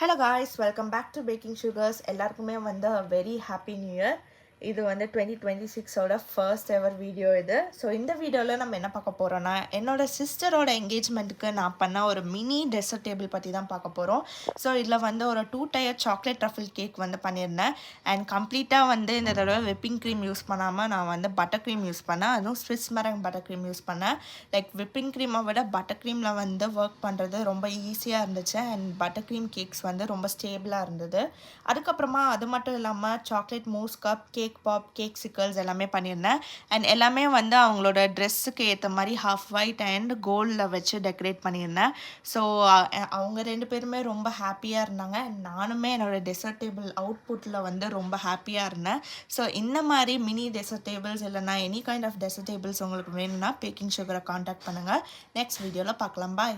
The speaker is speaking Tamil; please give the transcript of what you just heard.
Hello guys, welcome back to Baking Sugars. எல்லாருக்குமே வந்து a very happy new year. இது வந்து 2026 ஓட ஃபர்ஸ்ட் எவர் வீடியோ இது. ஸோ இந்த வீடியோவில் நம்ம என்ன பார்க்க போகிறோன்னா, என்னோட சிஸ்டரோட என்கேஜ்மெண்ட்டுக்கு நான் பண்ண ஒரு மினி டெசர்ட் டேபிள் பற்றி தான் பார்க்க போகிறோம். ஸோ இதில் வந்து ஒரு 2 டயர் சாக்லேட் ட்ரஃபிள் கேக் வந்து பண்ணியிருந்தேன். அண்ட் கம்ப்ளீட்டாக வந்து இந்த தடவை விப்பிங் க்ரீம் யூஸ் பண்ணாமல் நான் வந்து பட்டர் க்ரீம் யூஸ் பண்ணேன். அதுவும் ஸ்விஸ் மெரங் பட்டர் க்ரீம் யூஸ் பண்ணேன். லைக் விப்பிங் க்ரீமை விட பட்டர் க்ரீமில் வந்து ஒர்க் பண்ணுறது ரொம்ப ஈஸியாக இருந்துச்சு. அண்ட் பட்டர் க்ரீம் கேக்ஸ் வந்து ரொம்ப ஸ்டேபிளாக இருந்தது. அதுக்கப்புறமா அது மட்டும் இல்லாமல் chocolate mousse cup, cake pop, cakesicles எல்லாமே பண்ணியிருந்தேன். அண்ட் எல்லாமே வந்து அவங்களோட ட்ரெஸ்ஸுக்கு ஏற்ற மாதிரி ஹாஃப் ஒயிட் அண்ட் கோல்டில் வச்சு டெக்கரேட் பண்ணியிருந்தேன். ஸோ அவங்க 2 பேருமே ரொம்ப ஹாப்பியாக இருந்தாங்க. அண்ட் நானுமே என்னோடய டெசர்ட் டேபிள் அவுட்புட்டில் வந்து ரொம்ப ஹாப்பியாக இருந்தேன். ஸோ இந்த மாதிரி மினி டெசர்ட் டேபிள்ஸ் இல்லைனா any kind of dessert tables உங்களுக்கு வேணும்னா பேக்கிங் சுகரை காண்டாக்ட் பண்ணுங்கள். நெக்ஸ்ட் வீடியோவில் பார்க்கலாம். பாய்.